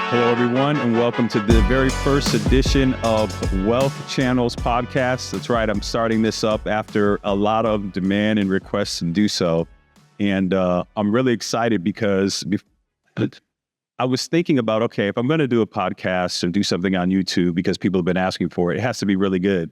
Hello, everyone, and welcome to the very first edition of Wealth Channel's podcast. That's right. I'm starting this up after a lot of demand and requests to do so. And I'm really excited because I was thinking about, okay, if I'm going to do a podcast or do something on YouTube because people have been asking for it, it has to be really good.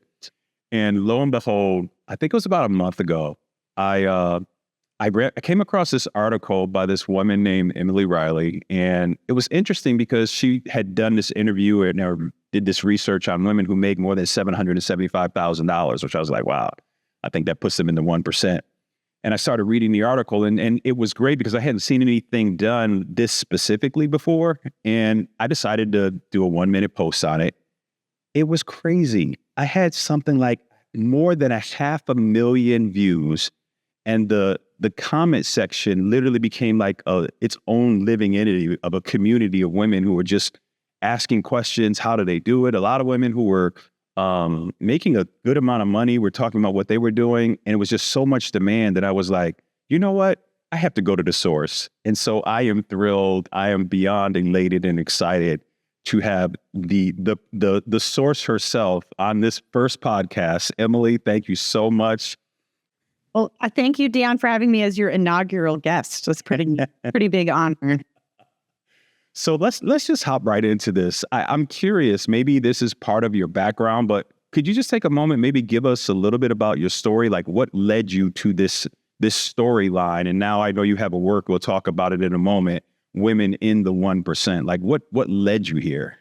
And lo and behold, I think it was about a month ago, I came across this article by this woman named Emily Riley, and it was interesting because she had done this interview and did this research on women who make more than $775,000, which I was like, wow, I think that puts them in the 1%. And I started reading the article, and it was great because I hadn't seen anything done this specifically before, and I decided to do a 1-minute post on it. It was crazy. I had something like more than 500,000 views, and the comment section literally became like its own living entity of a community of women who were just asking questions. How do they do it? A lot of women who were making a good amount of money were talking about what they were doing. And it was just so much demand that I was like, you know what? I have to go to the source. And so I am thrilled. I am beyond elated and excited to have the source herself on this first podcast. Emily, thank you so much. Well, I thank you, Dion, for having me as your inaugural guest. It's pretty big honor. So let's just hop right into this. I'm curious, maybe this is part of your background, but could you just take a moment, maybe give us a little bit about your story? Like what led you to this storyline? And now I know you have a work, we'll talk about it in a moment, Women in the 1%. Like what led you here?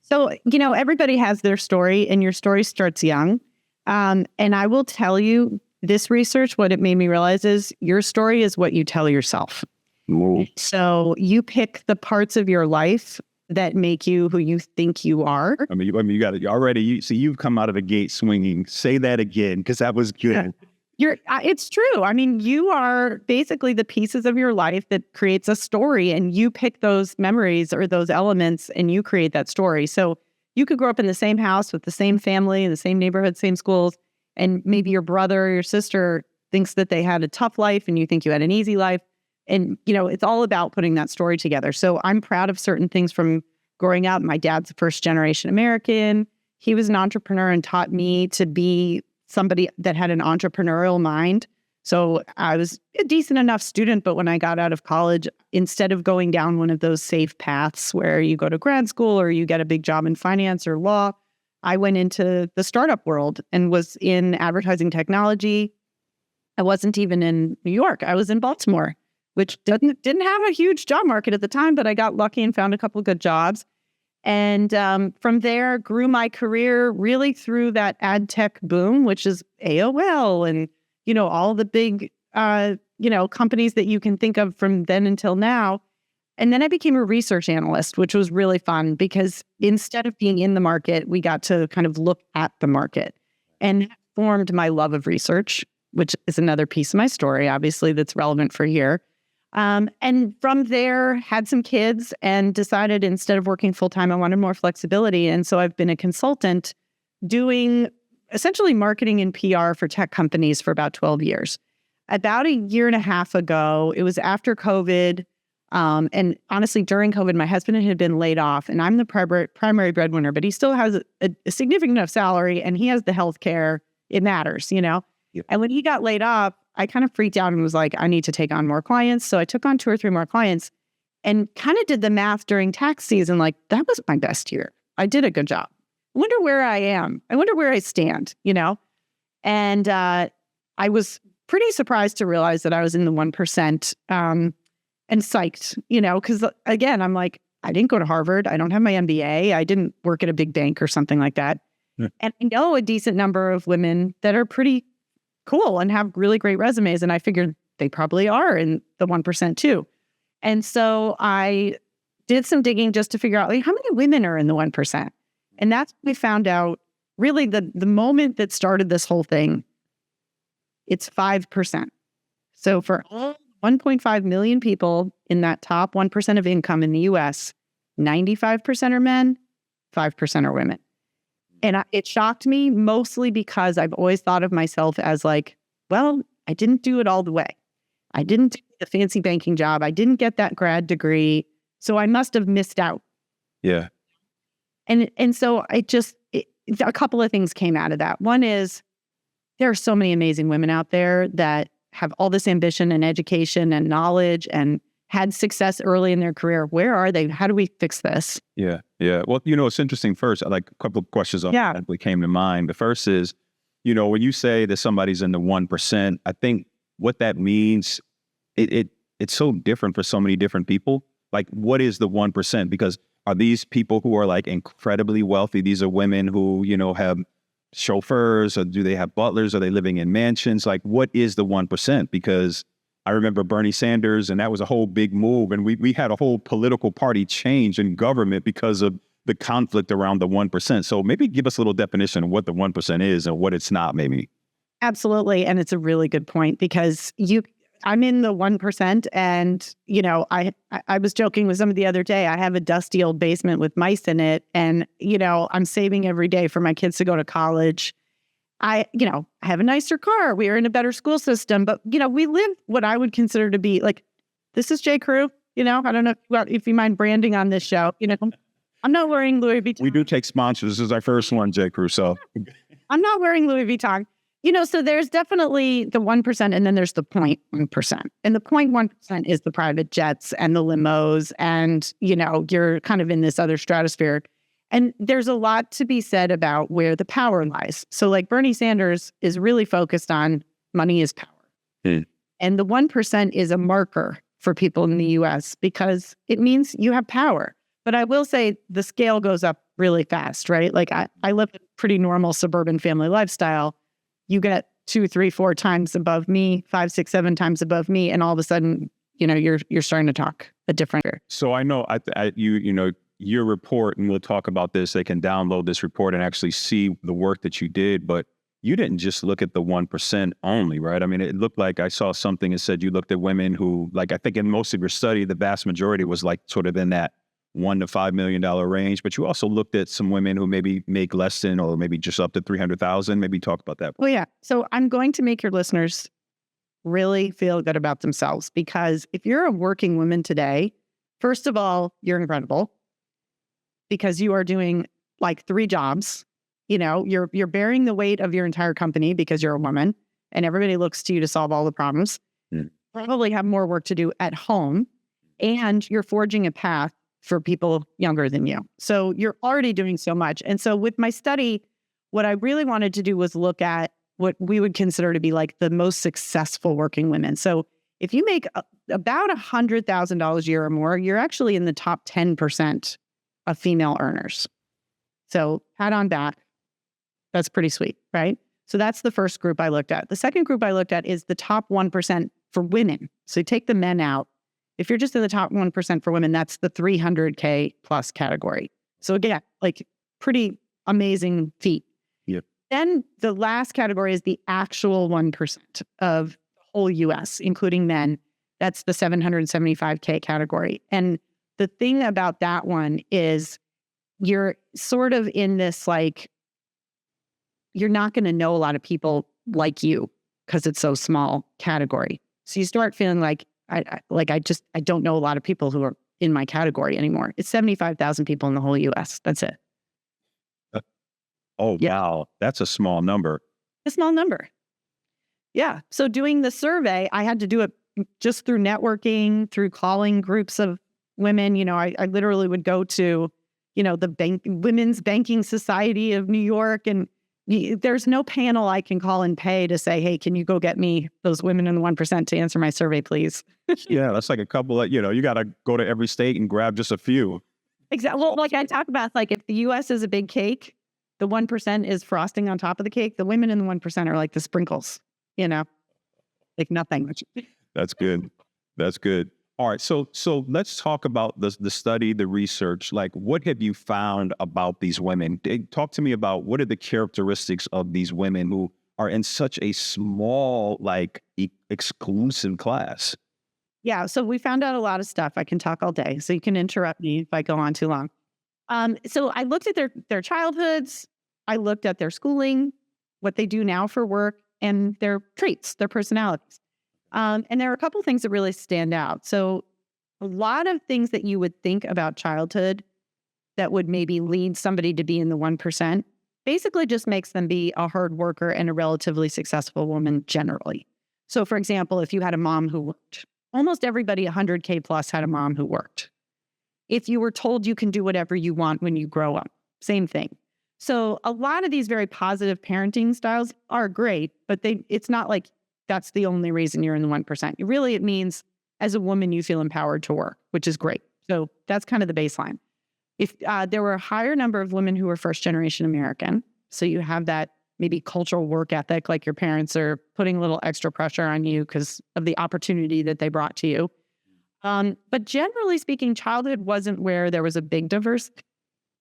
So, everybody has their story and your story starts young. And I will tell you, this research, what it made me realize is your story is what you tell yourself. Ooh. So you pick the parts of your life that make you who you think you are. I mean, you got it already. You've come out of the gate swinging. Say that again, because that was good. It's true. I mean, you are basically the pieces of your life that creates a story, and you pick those memories or those elements, and you create that story. So you could grow up in the same house with the same family, in the same neighborhood, same schools. And maybe your brother or your sister thinks that they had a tough life and you think you had an easy life. And, it's all about putting that story together. So I'm proud of certain things from growing up. My dad's a first generation American. He was an entrepreneur and taught me to be somebody that had an entrepreneurial mind. So I was a decent enough student, but when I got out of college, instead of going down one of those safe paths where you go to grad school or you get a big job in finance or law, I went into the startup world and was in advertising technology. I wasn't even in New York. I was in Baltimore, which didn't have a huge job market at the time, but I got lucky and found a couple of good jobs. And from there, grew my career really through that ad tech boom, which is AOL and, all the big, companies that you can think of from then until now. And then I became a research analyst, which was really fun because instead of being in the market, we got to kind of look at the market, and that formed my love of research, which is another piece of my story, obviously, that's relevant for here. And from there, had some kids and decided instead of working full time, I wanted more flexibility. And so I've been a consultant doing essentially marketing and PR for tech companies for about 12 years. About a year and a half ago, it was after COVID. And honestly, during COVID, my husband had been laid off and I'm the primary breadwinner, but he still has a significant enough salary and he has the health care. It matters, Yep. And when he got laid off, I kind of freaked out and was like, I need to take on more clients. So I took on 2 or 3 more clients and kind of did the math during tax season. Like, that was my best year. I did a good job. I wonder where I am. I wonder where I stand, And I was pretty surprised to realize that I was in the 1%. And psyched, because again, I'm like, I didn't go to Harvard. I don't have my MBA. I didn't work at a big bank or something like that. Yeah. And I know a decent number of women that are pretty cool and have really great resumes. And I figured they probably are in the 1% too. And so I did some digging just to figure out how many women are in the 1%. And that's when we found out really the moment that started this whole thing, it's 5%. So for all 1.5 million people in that top 1% of income in the US, 95% are men, 5% are women. And it shocked me mostly because I've always thought of myself as like, well, I didn't do it all the way. I didn't do the fancy banking job. I didn't get that grad degree. So I must have missed out Yeah. And so a couple of things came out of that. One is there are so many amazing women out there that have all this ambition and education and knowledge and had success early in their career. Where are they? How do we fix this? Yeah. Yeah. Well, it's interesting. First, I like a couple of questions that came to mind. The first is, when you say that somebody's in the 1%, I think what that means, it's so different for so many different people. Like, what is the 1%? Because are these people who are like incredibly wealthy? These are women who, have chauffeurs, or do they have butlers? Are they living in mansions? Like, what is the 1%? Because I remember Bernie Sanders, and that was a whole big move. And we had a whole political party change in government because of the conflict around the 1%. So maybe give us a little definition of what the 1% is and what it's not, maybe. Absolutely. And it's a really good point because I'm in the 1%. And, I was joking with somebody the other day. I have a dusty old basement with mice in it. And, I'm saving every day for my kids to go to college. I have a nicer car. We are in a better school system. But, we live what I would consider to be like, this is J. Crew. I don't know if you mind branding on this show. I'm not wearing Louis Vuitton. We do take sponsors. This is our first one, J. Crew. So I'm not wearing Louis Vuitton. So there's definitely the 1%, and then there's the 0.1%. And the 0.1% is the private jets and the limos, and, you're kind of in this other stratosphere. And there's a lot to be said about where the power lies. So like Bernie Sanders is really focused on money is power. And the 1% is a marker for people in the US because it means you have power. But I will say the scale goes up really fast, right? Like I live a pretty normal suburban family lifestyle. You get 2, 3, 4 times above me, 5, 6, 7 times above me, and all of a sudden, you're starting to talk a different. So I know your report, and we'll talk about this. They can download this report and actually see the work that you did, but you didn't just look at the 1% only, right? I mean, it looked like I saw something that said you looked at women who, like, I think in most of your study, the vast majority was like sort of in that $1 to $5 million range, but you also looked at some women who maybe make less than, or maybe just up to 300,000. Maybe talk about that. Well, yeah. So I'm going to make your listeners really feel good about themselves because if you're a working woman today, first of all, you're incredible because you are doing like 3 jobs. You're bearing the weight of your entire company because you're a woman and everybody looks to you to solve all the problems. Probably have more work to do at home, and you're forging a path for people younger than you. So you're already doing so much. And so with my study, what I really wanted to do was look at what we would consider to be like the most successful working women. So if you make about $100,000 a year or more, you're actually in the top 10% of female earners. So pat on back. That's pretty sweet, right? So that's the first group I looked at. The second group I looked at is the top 1% for women. So take the men out. If you're just in the top 1% for women, that's the 300K plus category. So again, like pretty amazing feat. Yep. Then the last category is the actual 1% of the whole US, including men. That's the 775K category. And the thing about that one is you're sort of in this, like, you're not going to know a lot of people like you because it's so small category. So you start feeling like, I don't know a lot of people who are in my category anymore. It's 75,000 people in the whole US. That's it. Wow. That's a small number. A small number. Yeah. So doing the survey, I had to do it just through networking, through calling groups of women. I literally would go to, the Women's Banking Society of New York, and there's no panel I can call and pay to say, hey, can you go get me those women in the 1% to answer my survey, please? Yeah, that's like a couple of, you got to go to every state and grab just a few. Exactly. Well, like I talk about, like if the US is a big cake, the 1% is frosting on top of the cake. The women in the 1% are like the sprinkles, like nothing. That's good. That's good. All right. So let's talk about the study, the research. Like, what have you found about these women? Talk to me about what are the characteristics of these women who are in such a small, like, exclusive class? Yeah. So we found out a lot of stuff. I can talk all day, so you can interrupt me if I go on too long. So I looked at their childhoods. I looked at their schooling, what they do now for work, and their traits, their personalities. And there are a couple things that really stand out. So a lot of things that you would think about childhood that would maybe lead somebody to be in the 1% basically just makes them be a hard worker and a relatively successful woman generally. So for example, if you had a mom who worked, almost everybody 100K plus had a mom who worked. If you were told you can do whatever you want when you grow up, same thing. So a lot of these very positive parenting styles are great, but it's not like that's the only reason you're in the 1%. Really, it means as a woman, you feel empowered to work, which is great. So that's kind of the baseline. If there were a higher number of women who were first generation American, so you have that maybe cultural work ethic, like your parents are putting a little extra pressure on you because of the opportunity that they brought to you. But generally speaking, childhood wasn't where there was a big diverse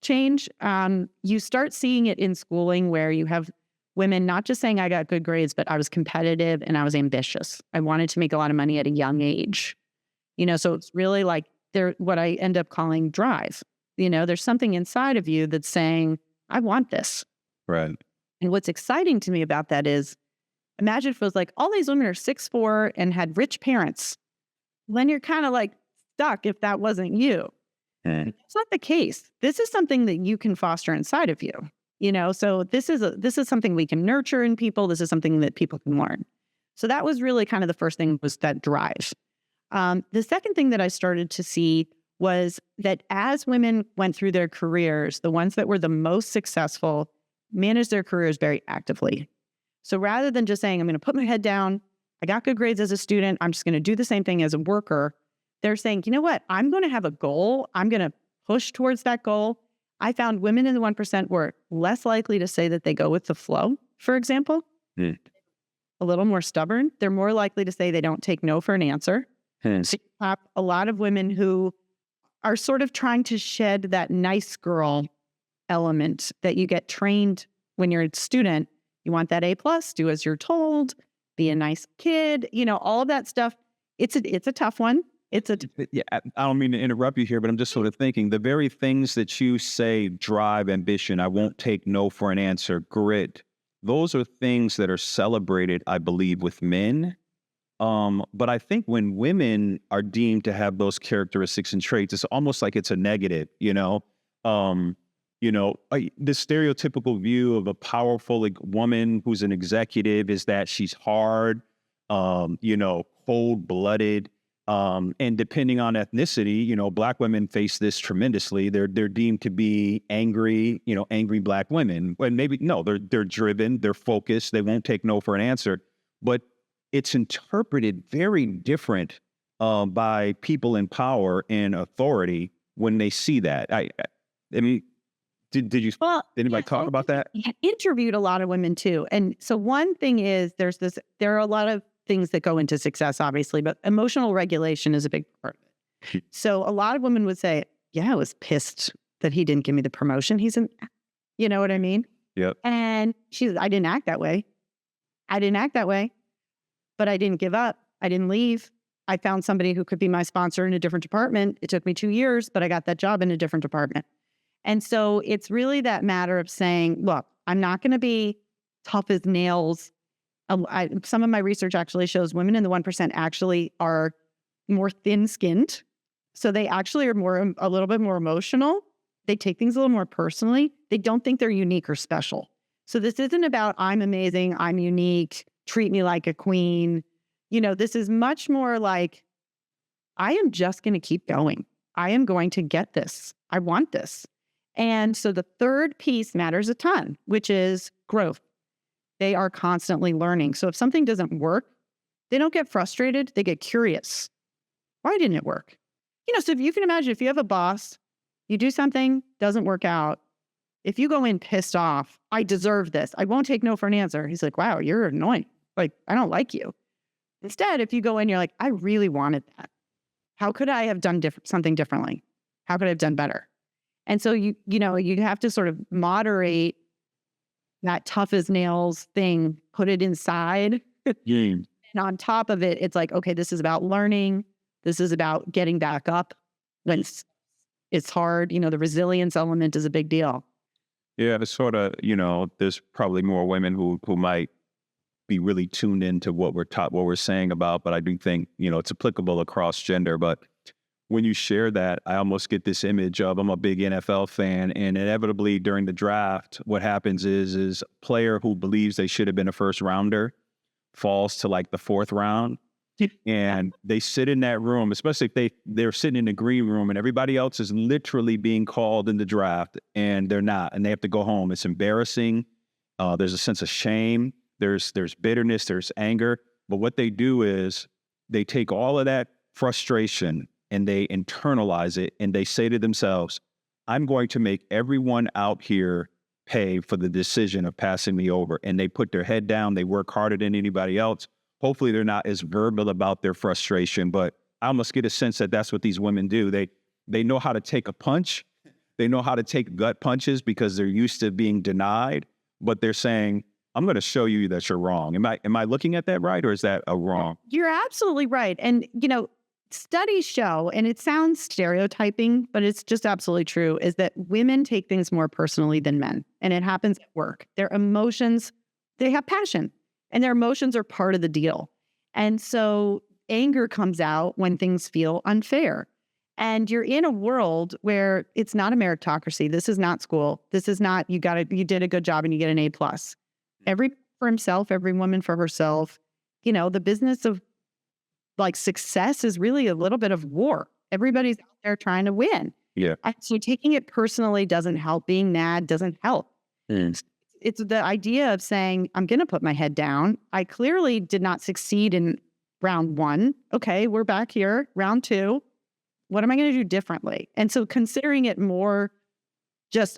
change. You start seeing it in schooling where you have women not just saying I got good grades, but I was competitive and I was ambitious. I wanted to make a lot of money at a young age. So it's really like what I end up calling drive. There's something inside of you that's saying, I want this. Right. And what's exciting to me about that is, imagine if it was like all these women are 6'4" and had rich parents. Then you're kind of like stuck if that wasn't you. That's not the case. This is something that you can foster inside of you. So this is something we can nurture in people. This is something that people can learn. So that was really kind of the first thing, was that drive. The second thing that I started to see was that as women went through their careers, the ones that were the most successful managed their careers very actively. So rather than just saying, I'm going to put my head down, I got good grades as a student, I'm just going to do the same thing as a worker, they're saying, you know what, I'm going to have a goal. I'm going to push towards that goal. I found women in the 1% were less likely to say that they go with the flow, for example. A little more stubborn. They're more likely to say they don't take no for an answer. So you have a lot of women who are sort of trying to shed that nice girl element that you get trained when you're a student. You want that A+, do as you're told, be a nice kid, all of that stuff. It's a tough one. Yeah, I don't mean to interrupt you here, but I'm just sort of thinking the very things that you say, drive, ambition, I won't take no for an answer, grit, those are things that are celebrated, I believe, with men. But I think when women are deemed to have those characteristics and traits, it's almost like it's a negative, the stereotypical view of a powerful woman who's an executive is that she's hard, cold-blooded, and depending on ethnicity, Black women face this tremendously. They're deemed to be angry, angry Black women. And maybe no, they're driven, they're focused, they won't take no for an answer. But it's interpreted very different by people in power and authority when they see that. I mean, did anybody talk about that? I interviewed a lot of women too. And so one thing is there are a lot of things that go into success, obviously, but emotional regulation is a big part of it. So a lot of women would say, yeah, I was pissed that he didn't give me the promotion. You know what I mean? Yep. And I didn't act that way. But I didn't give up. I didn't leave. I found somebody who could be my sponsor in a different department. It took me 2 years, but I got that job in a different department. And so it's really that matter of saying, look, I'm not going to be tough as nails. Some of my research actually shows women in the 1% actually are more thin-skinned. So they actually are a little bit more emotional. They take things a little more personally. They don't think they're unique or special. So this isn't about I'm amazing, I'm unique, treat me like a queen. This is much more like, I am just going to keep going. I am going to get this. I want this. And so the third piece matters a ton, which is growth. They are constantly learning. So if something doesn't work, they don't get frustrated. They get curious. Why didn't it work? So if you can imagine, if you have a boss, you do something, doesn't work out. If you go in pissed off, I deserve this, I won't take no for an answer. He's like, wow, you're annoying. Like, I don't like you. Instead, if you go in, you're like, I really wanted that. How could I have done something differently? How could I have done better? And so you have to sort of moderate that tough as nails thing, put it inside. And on top of it, it's like, okay, this is about learning. This is about getting back up when it's hard. The resilience element is a big deal. Yeah, it's sort of, there's probably more women who might be really tuned into what we're saying about, but I do think, it's applicable across gender. But when you share that, I almost get this image of, I'm a big NFL fan, and inevitably during the draft, what happens is a player who believes they should have been a first rounder falls to like the fourth round, and they sit in that room, especially if they're sitting in the green room and everybody else is literally being called in the draft and they're not, and they have to go home. It's embarrassing. There's a sense of shame. There's bitterness. There's anger. But what they do is they take all of that frustration and they internalize it, and they say to themselves, I'm going to make everyone out here pay for the decision of passing me over. And they put their head down. They work harder than anybody else. Hopefully they're not as verbal about their frustration, but I almost get a sense that that's what these women do. They know how to take a punch. They know how to take gut punches because they're used to being denied, but they're saying, I'm going to show you that you're wrong. Am I looking at that right, or is that a wrong? You're absolutely right. And, studies show, and it sounds stereotyping, but it's just absolutely true, is that women take things more personally than men. And it happens at work. Their emotions, they have passion, and their emotions are part of the deal. And so anger comes out when things feel unfair. And you're in a world where it's not a meritocracy. This is not school. This is not, you did a good job and you get an A+. Every for himself, every woman for herself. The business of like success is really a little bit of war. Everybody's out there trying to win. Yeah. And so taking it personally doesn't help. Being mad doesn't help. It's the idea of saying, I'm going to put my head down. I clearly did not succeed in round 1. Okay, we're back here. Round 2. What am I going to do differently? And so considering it more just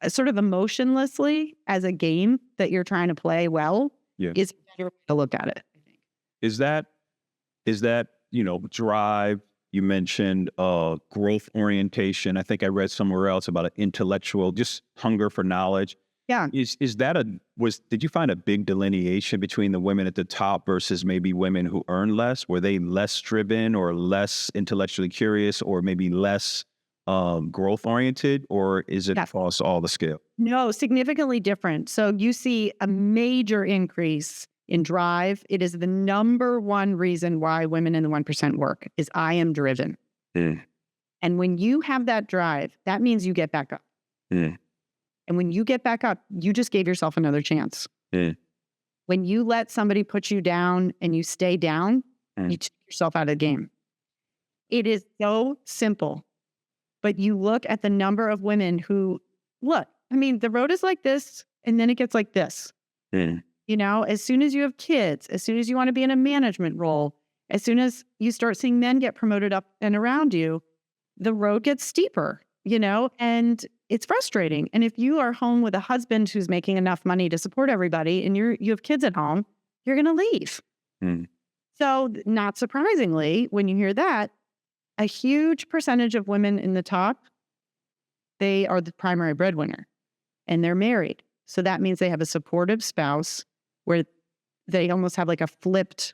sort of emotionlessly as a game that you're trying to play well is a better way to look at it, I think. Is that, drive? You mentioned growth orientation. I think I read somewhere else about an intellectual, just hunger for knowledge. Yeah. Is that did you find a big delineation between the women at the top versus maybe women who earn less? Were they less driven or less intellectually curious or maybe less growth oriented, or is it across all the scale? No, significantly different. So you see a major increase in drive. It is the number one reason why women in the 1% work is I am driven. And when you have that drive, that means you get back up. And when you get back up, you just gave yourself another chance. When you let somebody put you down and you stay down, you take yourself out of the game. It is so simple. But you look at the number of women who, the road is like this, and then it gets like this. As soon as you have kids, as soon as you want to be in a management role, as soon as you start seeing men get promoted up and around you, the road gets steeper, and it's frustrating. And if you are home with a husband who's making enough money to support everybody and you have kids at home, you're going to leave. So not surprisingly, when you hear that, a huge percentage of women in the top, they are the primary breadwinner and they're married. So that means they have a supportive spouse where they almost have like a flipped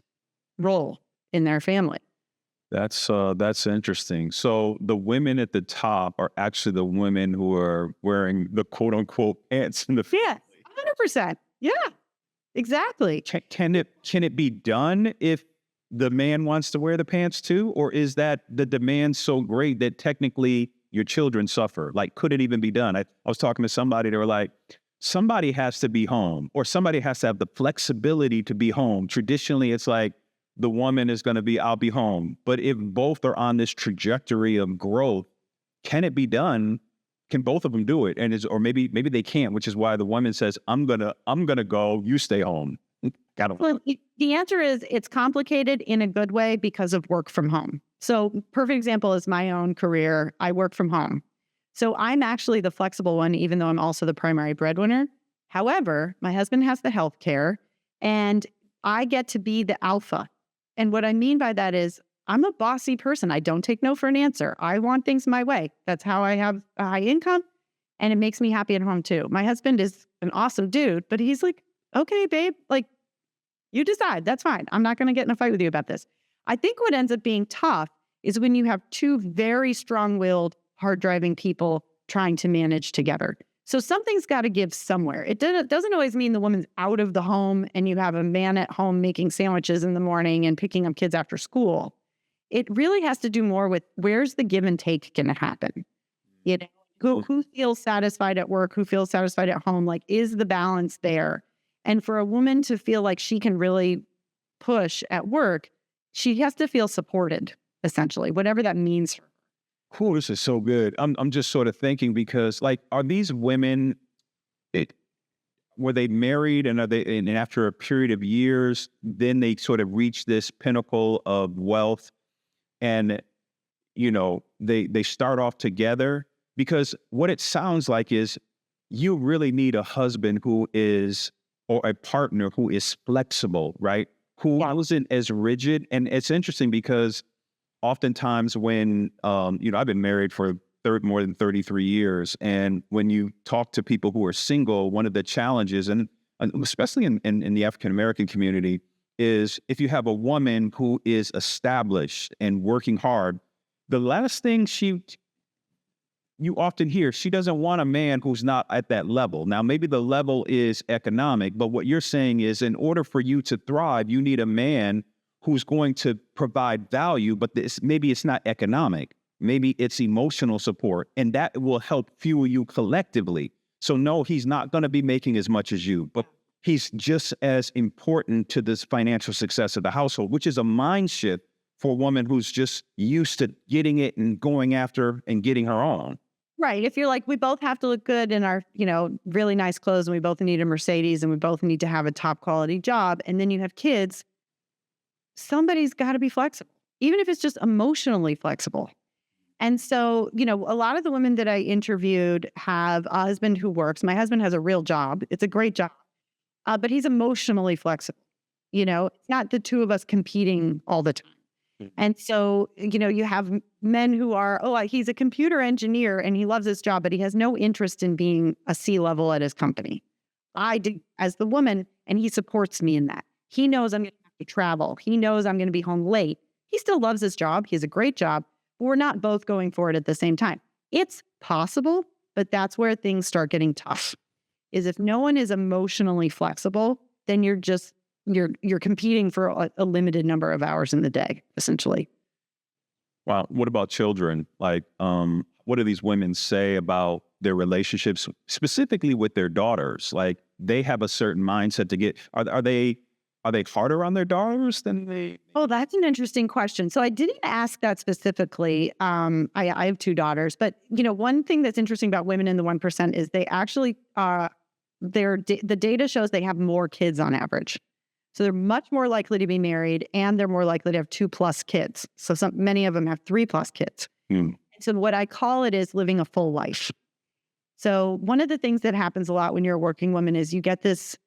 role in their family. That's interesting. So the women at the top are actually the women who are wearing the quote unquote pants in the family. Yeah, 100%. Yeah, exactly. Can it be done if the man wants to wear the pants too? Or is that the demand so great that technically your children suffer? Like, could it even be done? I was talking to somebody, they were like, somebody has to be home, or somebody has to have the flexibility to be home. Traditionally, it's like the woman is going to be, I'll be home. But if both are on this trajectory of growth, can it be done? Can both of them do it? Or maybe they can't, which is why the woman says, I'm gonna go, you stay home. Well, the answer is it's complicated in a good way because of work from home. So perfect example is my own career. I work from home. So I'm actually the flexible one, even though I'm also the primary breadwinner. However, my husband has the health care and I get to be the alpha. And what I mean by that is I'm a bossy person. I don't take no for an answer. I want things my way. That's how I have a high income. And it makes me happy at home too. My husband is an awesome dude, but he's like, okay, babe, like you decide. That's fine. I'm not going to get in a fight with you about this. I think what ends up being tough is when you have two very strong-willed, hard-driving people trying to manage together. So something's got to give somewhere. It doesn't always mean the woman's out of the home and you have a man at home making sandwiches in the morning and picking up kids after school. it really has to do more with where's the give and take going to happen. You know, who feels satisfied at work, who feels satisfied at home? Like, is the balance there? And for a woman to feel like she can really push at work, she has to feel supported, essentially, whatever that means for her. Cool. This is so good. I'm just sort of thinking because, like, are these women? Were they married, and are they? And after a period of years, then they sort of reach this pinnacle of wealth, and they start off together. Because what it sounds like is you really need a husband who is, or a partner who is flexible, right? Who isn't as rigid. And it's interesting because oftentimes when, I've been married for more than 33 years. And when you talk to people who are single, one of the challenges, and especially in the African-American community, is if you have a woman who is established and working hard, the last thing you often hear, she doesn't want a man who's not at that level. Now, maybe the level is economic, but what you're saying is in order for you to thrive, you need a man who's going to provide value, but maybe it's not economic. Maybe it's emotional support, and that will help fuel you collectively. So no, he's not going to be making as much as you, but he's just as important to this financial success of the household, which is a mind shift for a woman who's just used to getting it and going after and getting her own. Right. If you're like, we both have to look good in our, really nice clothes, and we both need a Mercedes, and we both need to have a top quality job, and then you have kids, somebody's got to be flexible, even if it's just emotionally flexible. And so, a lot of the women that I interviewed have a husband who works. My husband has a real job. It's a great job, but he's emotionally flexible. It's not the two of us competing all the time. And so, you have men who are, he's a computer engineer and he loves his job, but he has no interest in being a C-level at his company. I do as the woman, and he supports me in that. He knows I'm going to have to travel. He knows I'm going to be home late. He still loves his job. He has a great job. But we're not both going for it at the same time. It's possible, but that's where things start getting tough, is if no one is emotionally flexible, then you're competing for a limited number of hours in the day, essentially. Wow. What about children? Like, what do these women say about their relationships, specifically with their daughters? Like, they have a certain mindset to get. Are they harder on their daughters than they? Oh, that's an interesting question. So I didn't ask that specifically. I have two daughters, but one thing that's interesting about women in the 1% is they actually the data shows they have more kids on average. So they're much more likely to be married, and they're more likely to have 2+ kids. So many of them have 3+ kids. So what I call it is living a full life. So one of the things that happens a lot when you're a working woman is you get this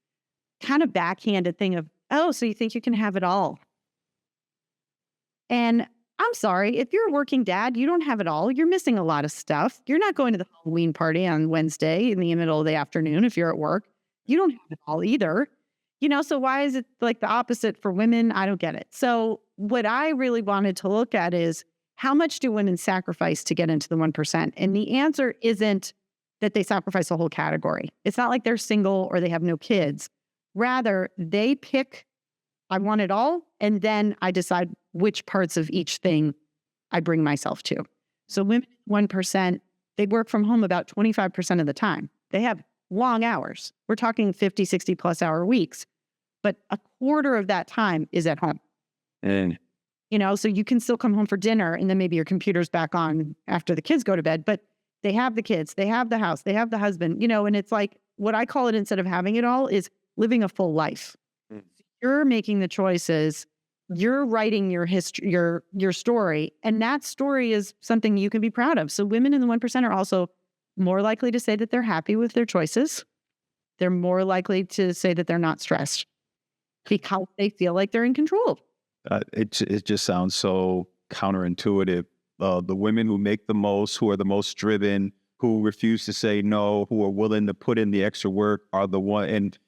kind of backhanded thing of, so you think you can have it all. And I'm sorry, if you're a working dad, you don't have it all. You're missing a lot of stuff. You're not going to the Halloween party on Wednesday in the middle of the afternoon if you're at work. You don't have it all either. So why is it like the opposite for women? I don't get it. So what I really wanted to look at is, how much do women sacrifice to get into the 1%? And the answer isn't that they sacrifice the whole category. It's not like they're single or they have no kids. Rather, they pick, I want it all, and then I decide which parts of each thing I bring myself to. So women, 1%, they work from home about 25% of the time. They have long hours. We're talking 50, 60+ hour weeks. But a quarter of that time is at home. And so you can still come home for dinner, and then maybe your computer's back on after the kids go to bed, but they have the kids, they have the house, they have the husband, and it's like, what I call it, instead of having it all, is living a full life. You're making the choices, you're writing your history, your story, and that story is something you can be proud of. So women in the 1% are also more likely to say that they're happy with their choices. They're more likely to say that they're not stressed because they feel like they're in control. It just sounds so counterintuitive. The women who make the most, who are the most driven, who refuse to say no, who are willing to put in the extra work, are the one, and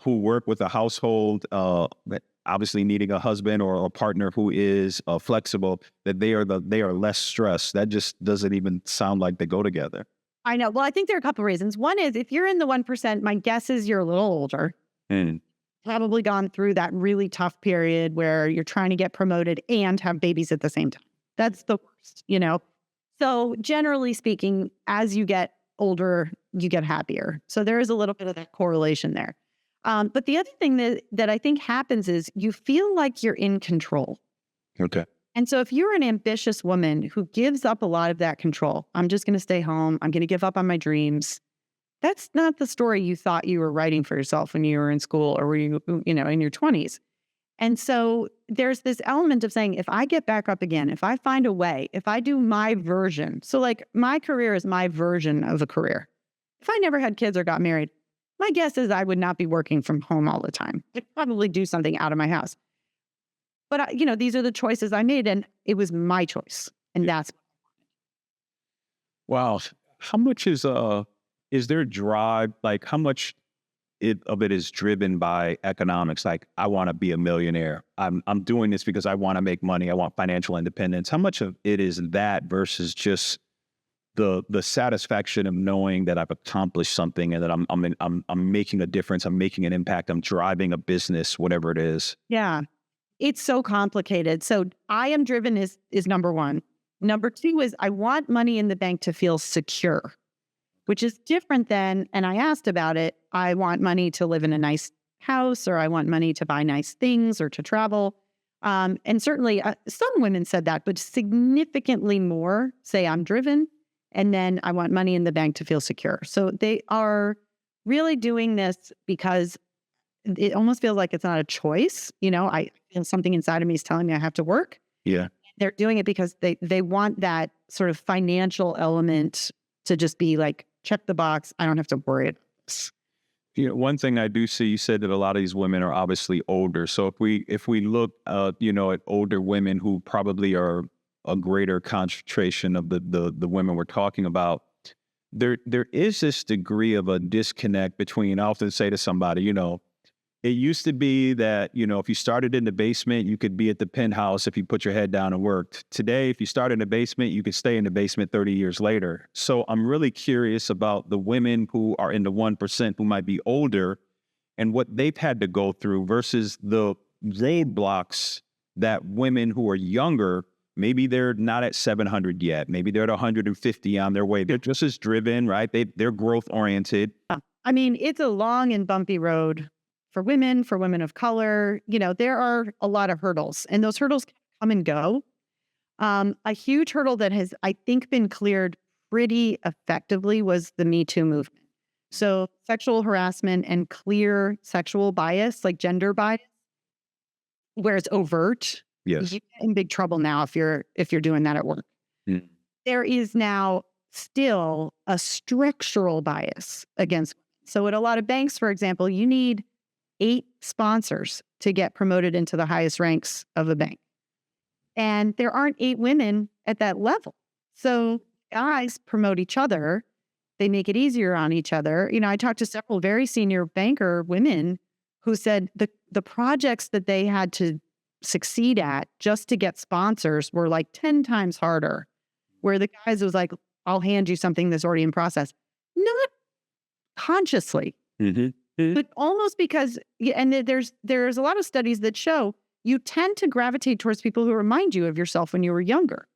who work with a household, obviously needing a husband or a partner who is flexible. That they are less stressed. That just doesn't even sound like they go together. I know. Well, I think there are a couple of reasons. One is, if you're in the 1%, my guess is you're a little older. probably gone through that really tough period where you're trying to get promoted and have babies at the same time. That's the worst, you know? So generally speaking, as you get older, you get happier. So there is a little bit of that correlation there. But the other thing that I think happens is you feel like you're in control. Okay. And so if you're an ambitious woman who gives up a lot of that control, I'm just going to stay home, I'm going to give up on my dreams. That's not the story you thought you were writing for yourself when you were in school or were you know, in your 20s. And so there's this element of saying, if I get back up again, if I find a way, if I do my version, so like my career is my version of a career. If I never had kids or got married, my guess is I would not be working from home all the time. I'd probably do something out of my house. But, you know, these are the choices I made and it was my choice. And that's. Wow. How much is there drive? Like how much of it is driven by economics? Like I want to be a millionaire. I'm doing this because I want to make money. I want financial independence. How much of it is that versus just the satisfaction of knowing that I've accomplished something and that I'm making a difference. I'm making an impact. I'm driving a business, whatever it is. Yeah, it's so complicated. So I am driven is number one. Number two is I want money in the bank to feel secure, which is different than, and I asked about it, I want money to live in a nice house or I want money to buy nice things or to travel. And certainly some women said that, but significantly more say I'm driven. And then I want money in the bank to feel secure. So they are really doing this because it almost feels like it's not a choice. You know, I feel something inside of me is telling me I have to work. Yeah. They're doing it because they want that sort of financial element to just be like, check the box. I don't have to worry about this. You know, one thing I do see, you said that a lot of these women are obviously older. So if we look, you know, at older women who probably are a greater concentration of the women we're talking about, there is this degree of a disconnect between, I often say to somebody, you know, it used to be that, you know, if you started in the basement, you could be at the penthouse if you put your head down and worked. Today, if you start in the basement, you could stay in the basement 30 years later. So I'm really curious about the women who are in the 1% who might be older and what they've had to go through versus the roadblocks that women who are younger, maybe they're not at 700 yet. Maybe they're at 150 on their way. They're just as driven, right? They're growth oriented. I mean, it's a long and bumpy road for women of color. You know, there are a lot of hurdles and those hurdles come and go. A huge hurdle that has, I think, been cleared pretty effectively was the Me Too movement. So sexual harassment and clear sexual bias, like gender bias, where it's overt. Yes. You get in big trouble now if you're doing that at work. Mm. There is now still a structural bias against women. So at a lot of banks, for example, you need 8 sponsors to get promoted into the highest ranks of a bank. And there aren't 8 women at that level. So guys promote each other. They make it easier on each other. You know, I talked to several very senior banker women who said the projects that they had to succeed at just to get sponsors were like 10 times harder, where the guys was like, I'll hand you something that's already in process. Not consciously, but almost because, and there's a lot of studies that show you tend to gravitate towards people who remind you of yourself when you were younger.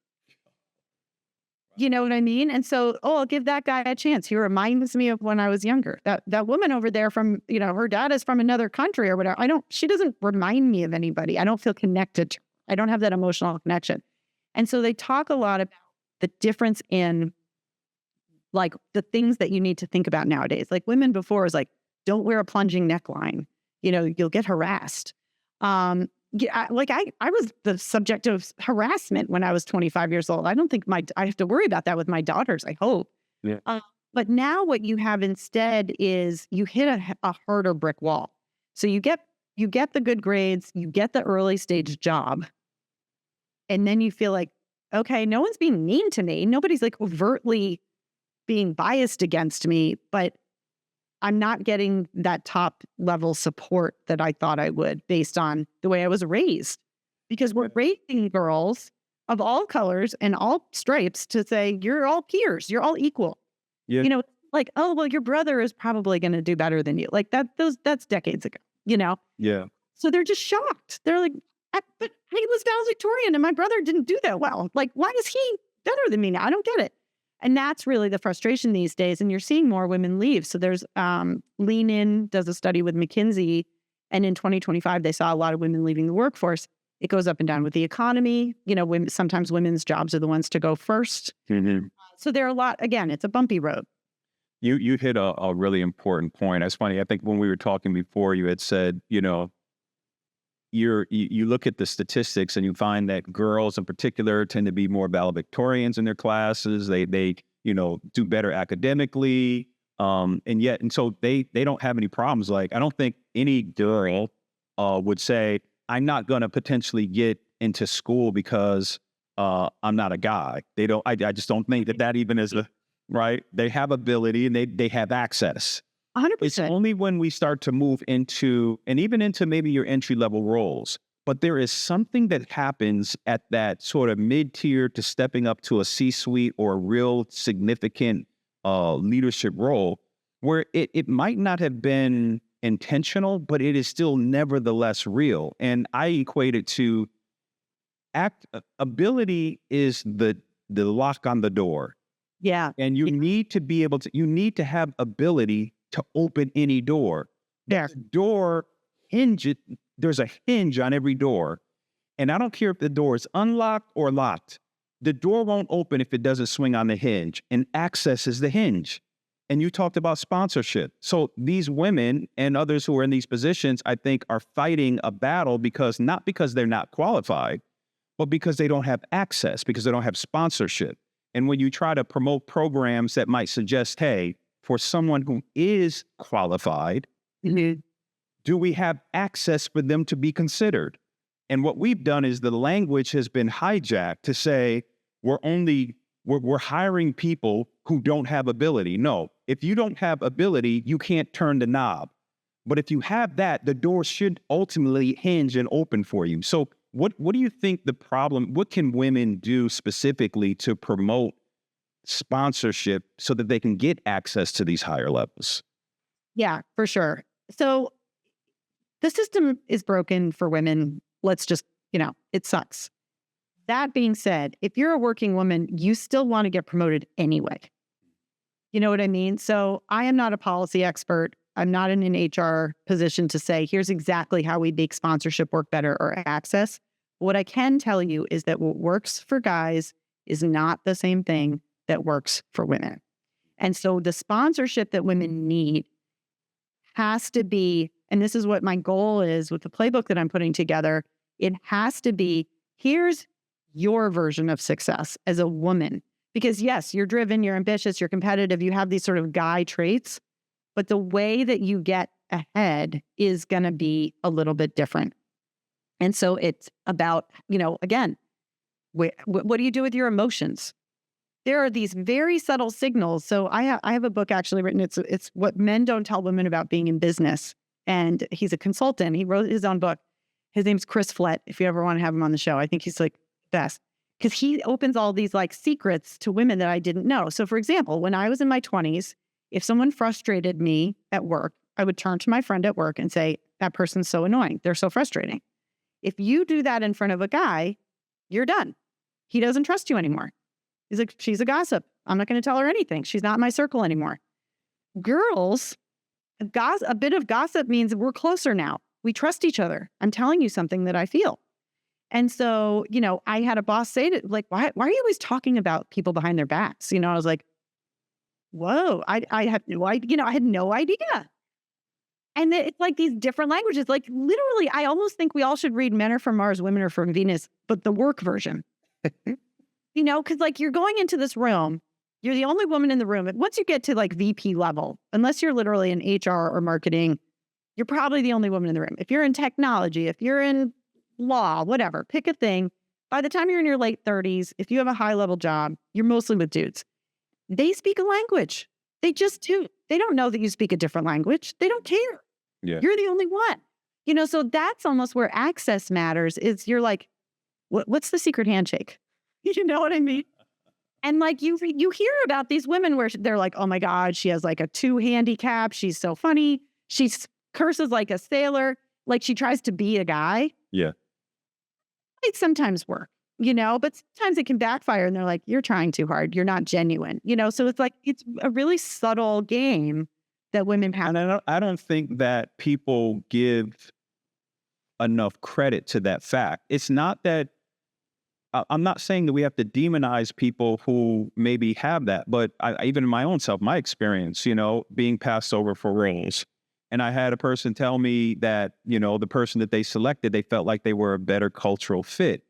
You know what I mean? And so, I'll give that guy a chance. He reminds me of when I was younger. That woman over there from, you know, her dad is from another country or whatever. She doesn't remind me of anybody. I don't feel connected to her. I don't have that emotional connection. And so they talk a lot about the difference in like the things that you need to think about nowadays. Like women before is like, don't wear a plunging neckline. You know, you'll get harassed. Yeah, I was the subject of harassment when I was 25 years old. I don't think I have to worry about that with my daughters, I hope. Yeah. But now what you have instead is you hit a harder brick wall. So you get the good grades, you get the early stage job, and then you feel like, okay, no one's being mean to me. Nobody's like overtly being biased against me, but I'm not getting that top level support that I thought I would based on the way I was raised. Because we're raising girls of all colors and all stripes to say, you're all peers, you're all equal. Yeah. You know, like, oh, well, your brother is probably going to do better than you. Like that's decades ago. Yeah. So they're just shocked. They're like, but he was valedictorian and my brother didn't do that well. Like, why is he better than me now? I don't get it. And that's really the frustration these days. And you're seeing more women leave. So there's Lean In does a study with McKinsey. And in 2025, they saw a lot of women leaving the workforce. It goes up and down with the economy. Sometimes women's jobs are the ones to go first. Mm-hmm. So there are a lot, again, it's a bumpy road. You hit a really important point. It's funny. I think when we were talking before, you had said, you look at the statistics and you find that girls in particular tend to be more valedictorians in their classes. They do better academically. And so they don't have any problems. Like, I don't think any girl would say, I'm not going to potentially get into school because I'm not a guy. They don't. I just don't think that even is right. They have ability and they have access. 100%. It's only when we start to move into, and even into maybe your entry-level roles, but there is something that happens at that sort of mid-tier to stepping up to a C-suite or a real significant leadership role where it might not have been intentional, but it is still nevertheless real. And I equate it to ability is the lock on the door. Yeah. And you need to be able to, you need to have ability to open any door. Yeah. The door there's a hinge on every door. And I don't care if the door is unlocked or locked. The door won't open if it doesn't swing on the hinge. And access is the hinge. And you talked about sponsorship. So these women and others who are in these positions, I think, are fighting a battle not because they're not qualified, but because they don't have access, because they don't have sponsorship. And when you try to promote programs that might suggest, hey, for someone who is qualified, mm-hmm. do we have access for them to be considered? And what we've done is the language has been hijacked to say we're hiring people who don't have ability. No, if you don't have ability, you can't turn the knob. But if you have that, the door should ultimately hinge and open for you. So what do you think what can women do specifically to promote sponsorship so that they can get access to these higher levels? Yeah, for sure. So the system is broken for women. Let's just, it sucks. That being said, if you're a working woman, you still want to get promoted anyway. You know what I mean? So I am not a policy expert. I'm not in an HR position to say, here's exactly how we make sponsorship work better or access. What I can tell you is that what works for guys is not the same thing that works for women. And so the sponsorship that women need has to be, and this is what my goal is with the playbook that I'm putting together, it has to be, here's your version of success as a woman. Because yes, you're driven, you're ambitious, you're competitive, you have these sort of guy traits, but the way that you get ahead is going to be a little bit different. And so it's about, again, what do you do with your emotions? There are these very subtle signals. So I have a book actually written. It's what men don't tell women about being in business. And he's a consultant. He wrote his own book. His name's Chris Flett. If you ever want to have him on the show, I think he's like best because he opens all these like secrets to women that I didn't know. So for example, when I was in my 20s, if someone frustrated me at work, I would turn to my friend at work and say, that person's so annoying. They're so frustrating. If you do that in front of a guy, you're done. He doesn't trust you anymore. He's like, she's a gossip. I'm not going to tell her anything. She's not in my circle anymore. Girls, a bit of gossip means we're closer now. We trust each other. I'm telling you something that I feel. And so, I had a boss say to like, why are you always talking about people behind their backs? I was like, whoa, I had no idea. I had no idea. And it's like these different languages, like literally, I almost think we all should read Men Are From Mars, Women Are From Venus, but the work version. Because like you're going into this room, you're the only woman in the room. And once you get to like VP level, unless you're literally in HR or marketing, you're probably the only woman in the room. If you're in technology, if you're in law, whatever, pick a thing. By the time you're in your late 30s, if you have a high level job, you're mostly with dudes. They speak a language. They just do. They don't know that you speak a different language. They don't care. Yeah. You're the only one. So that's almost where access matters is you're like, what's the secret handshake? You know what I mean? And like you hear about these women where they're like, oh my God, she has like a 2 handicap. She's so funny. She's curses like a sailor, like she tries to be a guy. Yeah. It sometimes work, but sometimes it can backfire and they're like, you're trying too hard. You're not genuine, so it's like, it's a really subtle game that women have. And I don't think that people give enough credit to that fact. It's not that I'm not saying that we have to demonize people who maybe have that, but even in my own self, my experience, being passed over for roles. And I had a person tell me that, the person that they selected, they felt like they were a better cultural fit.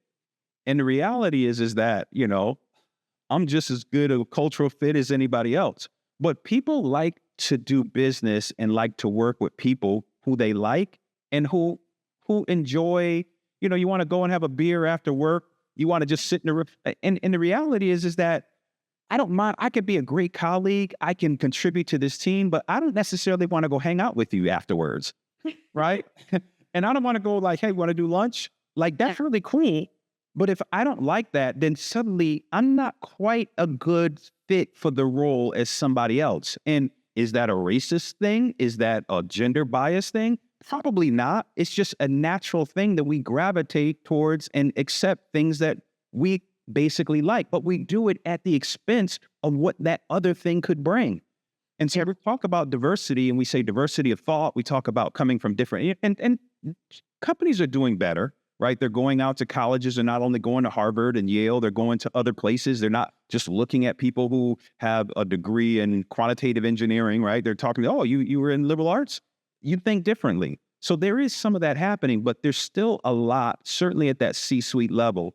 And the reality is that, I'm just as good a cultural fit as anybody else. But people like to do business and like to work with people who they like and who enjoy, you want to go and have a beer after work. You want to just sit in the room. And the reality is that I don't mind. I could be a great colleague. I can contribute to this team, but I don't necessarily want to go hang out with you afterwards. Right. And I don't want to go like, hey, want to do lunch? Like, that's really cool. But if I don't like that, then suddenly I'm not quite a good fit for the role as somebody else. And is that a racist thing? Is that a gender bias thing? Probably not. It's just a natural thing that we gravitate towards and accept things that we basically like, but we do it at the expense of what that other thing could bring. And so we talk about diversity and we say diversity of thought. We talk about coming from different, and companies are doing better, right? They're going out to colleges. They're not only going to Harvard and Yale, they're going to other places. They're not just looking at people who have a degree in quantitative engineering, right? They're talking, oh, you were in liberal arts? You think differently. So there is some of that happening, but there's still a lot, certainly at that C-suite level,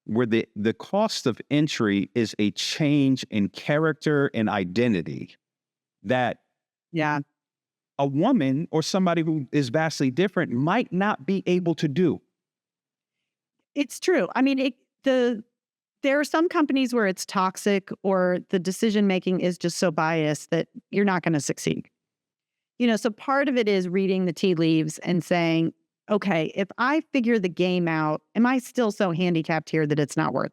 where the cost of entry is a change in character and identity that a woman or somebody who is vastly different might not be able to do. It's true. I mean, there are some companies where it's toxic or the decision-making is just so biased that you're not going to succeed. So part of it is reading the tea leaves and saying, okay, if I figure the game out, am I still so handicapped here that it's not worth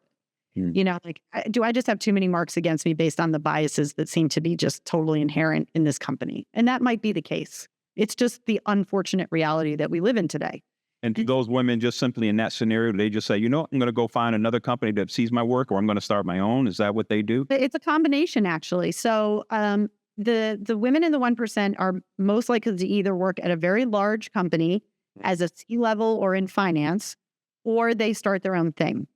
it? Do I just have too many marks against me based on the biases that seem to be just totally inherent in this company? And that might be the case. It's just the unfortunate reality that we live in today. And to those women, just simply in that scenario, they just say, I'm going to go find another company that sees my work, or I'm going to start my own. Is that what they do? It's a combination, actually. So the women in the 1% are most likely to either work at a very large company as a C-level or in finance, or they start their own thing.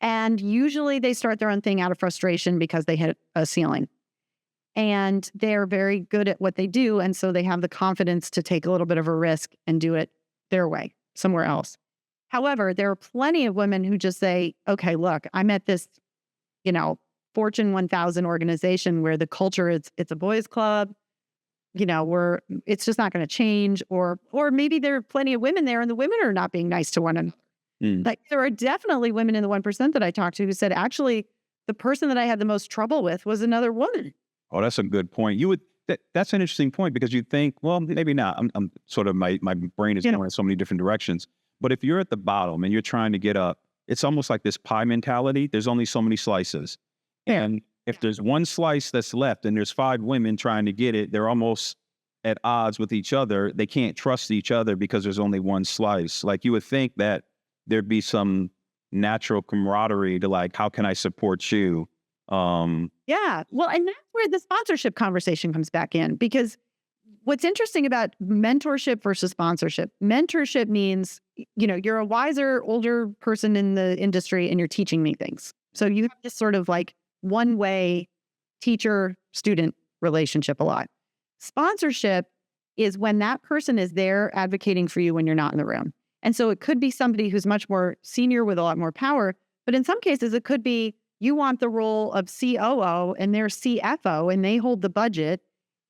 And usually they start their own thing out of frustration because they hit a ceiling. And they're very good at what they do. And so they have the confidence to take a little bit of a risk and do it their way, somewhere else. However, there are plenty of women who just say, okay, look, I'm at this, Fortune 1000 organization where the culture it's a boys club. It's just not going to change, or maybe there are plenty of women there and the women are not being nice to one another. Like, there are definitely women in the 1% that I talked to who said, actually, the person that I had the most trouble with was another woman. Oh, that's a good point. That's an interesting point, because you think, well, maybe not. I'm sort of, my brain is going in so many different directions. But if you're at the bottom and you're trying to get up, it's almost like this pie mentality. There's only so many slices. And if there's one slice that's left and there's 5 women trying to get it, they're almost at odds with each other. They can't trust each other because there's only one slice. Like, you would think that there'd be some natural camaraderie to, like, how can I support you? Yeah. Well, and that's where the sponsorship conversation comes back in, because what's interesting about mentorship versus sponsorship, mentorship means, you're a wiser, older person in the industry and you're teaching me things. So you have this sort of like one-way teacher-student relationship a lot. Sponsorship is when that person is there advocating for you when you're not in the room. And so it could be somebody who's much more senior with a lot more power, but in some cases it could be you want the role of COO and they're CFO and they hold the budget,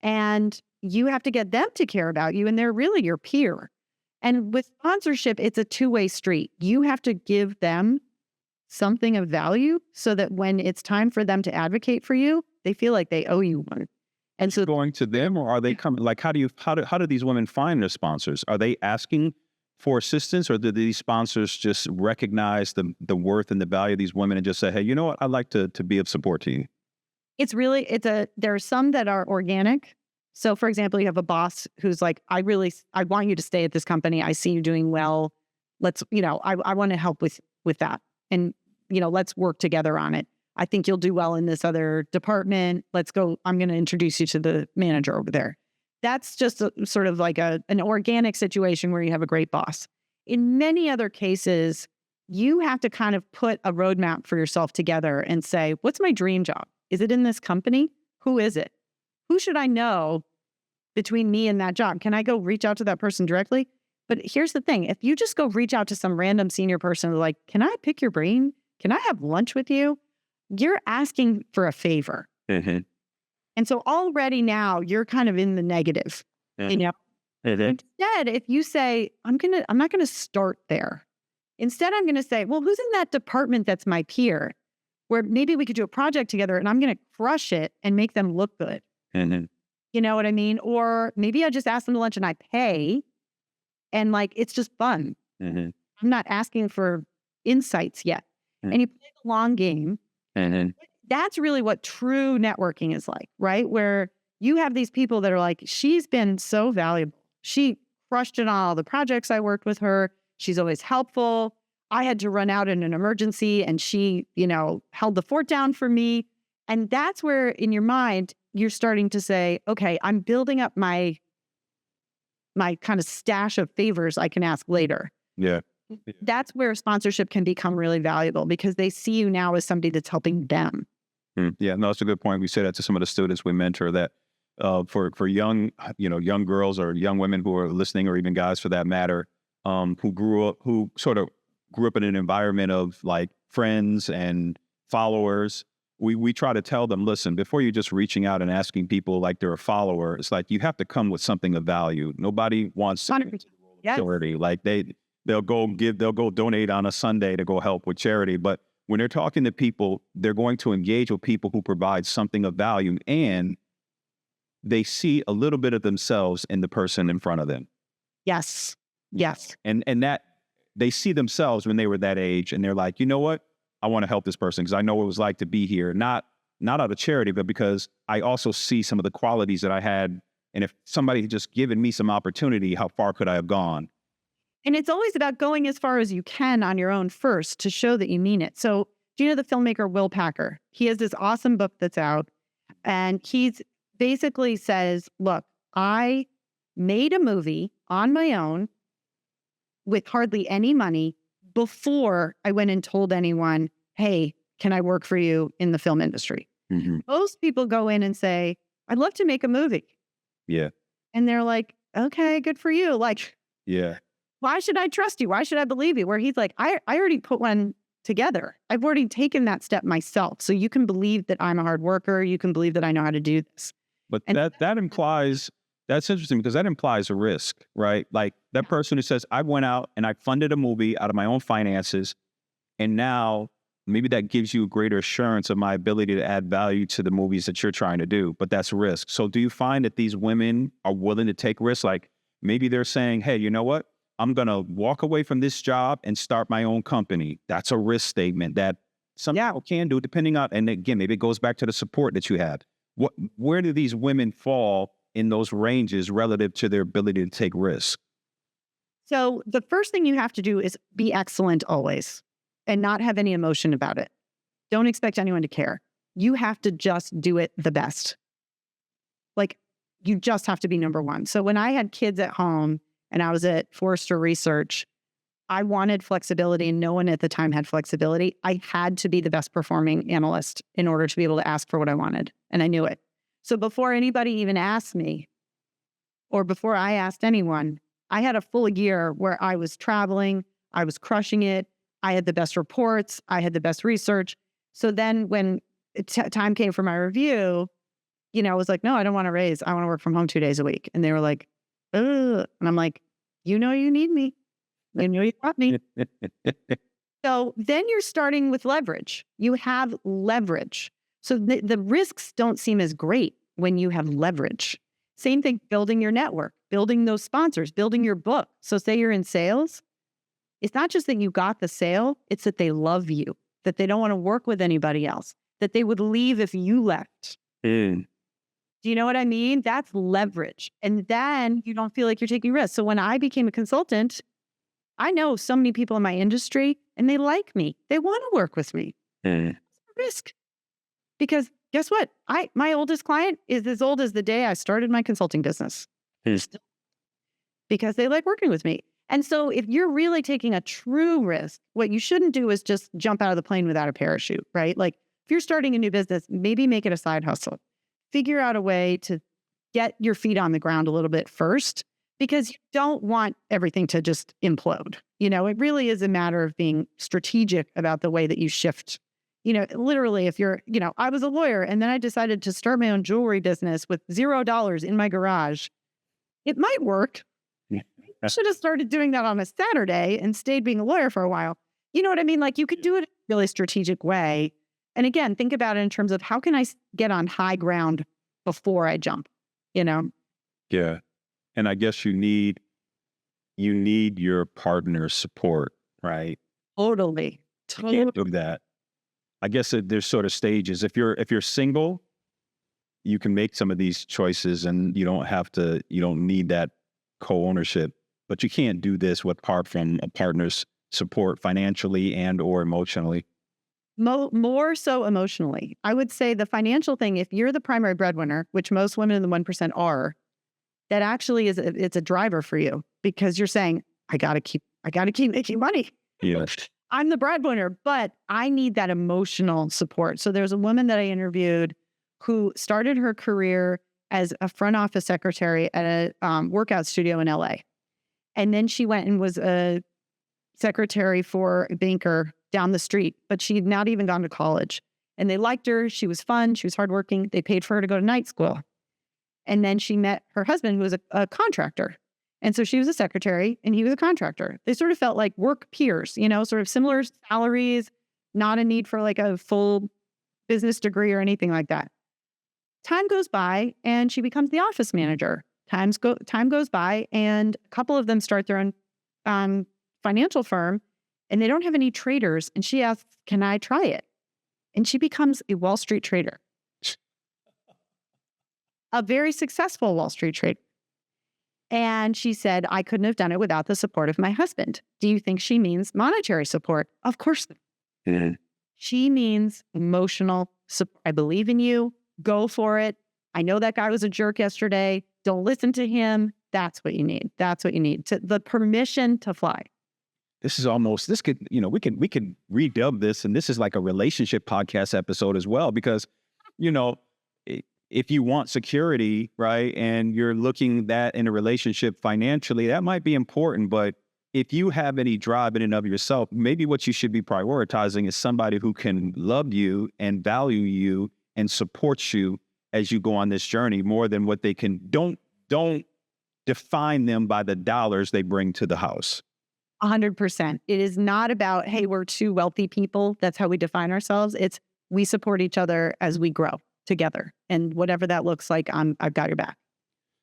and you have to get them to care about you and they're really your peer. And with sponsorship, it's a two-way street. You have to give them something of value so that when it's time for them to advocate for you, they feel like they owe you one. And so going to them, or are they coming? Like, how do these women find their sponsors? Are they asking for assistance, or do these sponsors just recognize the worth and the value of these women and just say, hey, you know what, I'd like to be of support to you? There are some that are organic. So for example, you have a boss who's like, I want you to stay at this company. I see you doing well. Let's, I want to help with that. And, let's work together on it. I think you'll do well in this other department. Let's go. I'm going to introduce you to the manager over there. That's just sort of like an organic situation where you have a great boss. In many other cases, you have to kind of put a roadmap for yourself together and say, what's my dream job? Is it in this company? Who is it? Who should I know between me and that job? Can I go reach out to that person directly? But here's the thing. If you just go reach out to some random senior person like, can I pick your brain? Can I have lunch with you? You're asking for a favor. Mm-hmm. And so already now you're kind of in the negative. Mm-hmm. Instead, if you say, I'm not going to start there. Instead, I'm going to say, well, who's in that department that's my peer? Where maybe we could do a project together and I'm going to crush it and make them look good. Mm-hmm. You know what I mean? Or maybe I just ask them to lunch and I pay and it's just fun. Mm-hmm. I'm not asking for insights yet. Mm-hmm. And you play the long game. Mm-hmm. That's really what true networking is like, right? Where you have these people that are like, she's been so valuable. She crushed it on all the projects I worked with her. She's always helpful. I had to run out in an emergency and she, held the fort down for me. And that's where in your mind, you're starting to say, okay, I'm building up my kind of stash of favors I can ask later. Yeah. That's where sponsorship can become really valuable because they see you now as somebody that's helping them. Yeah, no, that's a good point. We say that to some of the students we mentor that for young girls or young women who are listening, or even guys for that matter, who sort of grew up in an environment of like friends and followers. We try to tell them, listen, before you're just reaching out and asking people like they're a follower, it's like you have to come with something of value. Nobody wants charity. Like they'll go donate on a Sunday to go help with charity. But when they're talking to people, they're going to engage with people who provide something of value, and they see a little bit of themselves in the person in front of them. Yes. And that they see themselves when they were that age, and they're like, you know what? I want to help this person because I know what it was like to be here, not out of charity, but because I also see some of the qualities that I had. And if somebody had just given me some opportunity, how far could I have gone? And it's always about going as far as you can on your own first to show that you mean it. So do you know the filmmaker Will Packer? He has this awesome book that's out, and he's basically says, look, I made a movie on my own with hardly any money before I went and told anyone, hey, can I work for you in the film industry? Mm-hmm. Most people go in and say, I'd love to make a movie. Yeah. And they're like, okay, good for you. Like, yeah. Why should I trust you? Why should I believe you? Where he's like, I already put one together. I've already taken that step myself. So you can believe that I'm a hard worker. You can believe that I know how to do this. But that implies, that's interesting because that implies a risk, right? Like that person who says, I went out and I funded a movie out of my own finances. And now maybe that gives you greater assurance of my ability to add value to the movies that you're trying to do. But that's risk. So do you find that these women are willing to take risks? Like maybe they're saying, hey, you know what? I'm going to walk away from this job and start my own company. That's a risk statement that some people can do depending on, and again, maybe it goes back to the support that you had. Where do these women fall in those ranges relative to their ability to take risks? So the first thing you have to do is be excellent always and not have any emotion about it. Don't expect anyone to care. You have to just do it the best. Like you just have to be number one. So when I had kids at home, and I was at Forrester Research, I wanted flexibility, and no one at the time had flexibility. I had to be the best performing analyst in order to be able to ask for what I wanted, and I knew it. So before anybody even asked me, or before I asked anyone, I had a full year where I was traveling, I was crushing it, I had the best reports, I had the best research. So then when time came for my review, I was like, no, I don't want to raise. I want to work from home 2 days a week. And they were like, ugh. And I'm like, you need me. You know you want me. So then you're starting with leverage. You have leverage. So the risks don't seem as great when you have leverage. Same thing, building your network, building those sponsors, building your book. So say you're in sales. It's not just that you got the sale, it's that they love you, that they don't want to work with anybody else, that they would leave if you left. Do you know what I mean? That's leverage. And then you don't feel like you're taking risks. So when I became a consultant, I know so many people in my industry and they like me. They want to work with me. Mm. Risk. Because guess what? My oldest client is as old as the day I started my consulting business. Because they like working with me. And so if you're really taking a true risk, what you shouldn't do is just jump out of the plane without a parachute, right? Like if you're starting a new business, maybe make it a side hustle. Figure out a way to get your feet on the ground a little bit first, because you don't want everything to just implode. It really is a matter of being strategic about the way that you shift. Literally, if you're, I was a lawyer and then I decided to start my own jewelry business with $0 in my garage. It might work. I should have started doing that on a Saturday and stayed being a lawyer for a while. You know what I mean? Like you could do it in a really strategic way. And again, think about it in terms of how can I get on high ground before I jump, Yeah. And I guess you need your partner's support, right? Totally. You can't do that. I guess there's sort of stages. If you're single, you can make some of these choices and you don't need that co-ownership, but you can't do this apart from a partner's support financially and or emotionally. More so emotionally. I would say the financial thing, if you're the primary breadwinner, which most women in the 1% are, that actually it's a driver for you because you're saying, I gotta keep making money. Yeah. I'm the breadwinner, but I need that emotional support. So there's a woman that I interviewed who started her career as a front office secretary at a workout studio in LA. And then she went and was a secretary for a banker down the street, but she had not even gone to college. And they liked her. She was fun. She was hardworking. They paid for her to go to night school. And then she met her husband, who was a contractor. And so she was a secretary and he was a contractor. They sort of felt like work peers, sort of similar salaries, not a need for like a full business degree or anything like that. Time goes by and she becomes the office manager. Time goes by and a couple of them start their own financial firm and they don't have any traders. And she asks, can I try it? And she becomes a Wall Street trader. A very successful Wall Street trader. And she said, I couldn't have done it without the support of my husband. Do you think she means monetary support? Of course. Mm-hmm. She means emotional support. I believe in you. Go for it. I know that guy was a jerk yesterday. Don't listen to him. That's what you need. That's what you need. The permission to fly. We could redub this, and this is like a relationship podcast episode as well, because, if you want security, right, and you're looking that in a relationship financially, that might be important. But if you have any drive in and of yourself, maybe what you should be prioritizing is somebody who can love you and value you and support you as you go on this journey more than what they can. Don't define them by the dollars they bring to the house. 100%. It is not about, hey, we're two wealthy people. That's how we define ourselves. It's we support each other as we grow together. And whatever that looks like, I've got your back.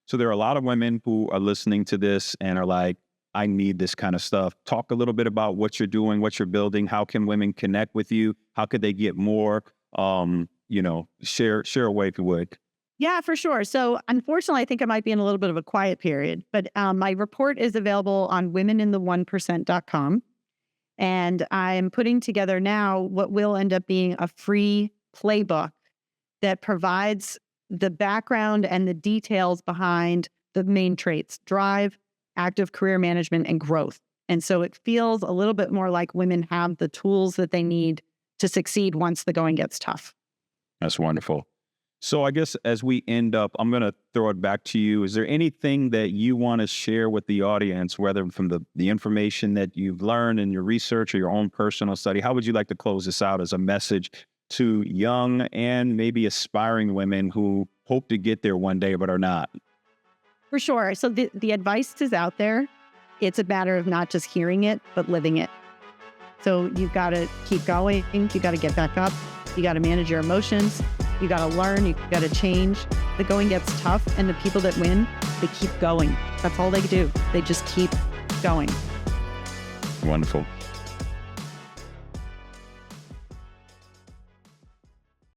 So there are a lot of women who are listening to this and are like, I need this kind of stuff. Talk a little bit about what you're doing, what you're building. How can women connect with you? How could they get more? Share away if you would. Yeah, for sure. So unfortunately, I think I might be in a little bit of a quiet period, but my report is available on womeninthE1%.com. And I'm putting together now what will end up being a free playbook that provides the background and the details behind the main traits: drive, active career management, and growth. And so it feels a little bit more like women have the tools that they need to succeed once the going gets tough. That's wonderful. So I guess as we end up, I'm going to throw it back to you. Is there anything that you want to share with the audience, whether from the information that you've learned in your research or your own personal study? How would you like to close this out as a message to young and maybe aspiring women who hope to get there one day but are not? For sure. So the advice is out there. It's a matter of not just hearing it, but living it. So you've got to keep going. You got to get back up. You got to manage your emotions. You got to learn. You got to change. The going gets tough, and the people that win, they keep going. That's all they do. They just keep going. Wonderful.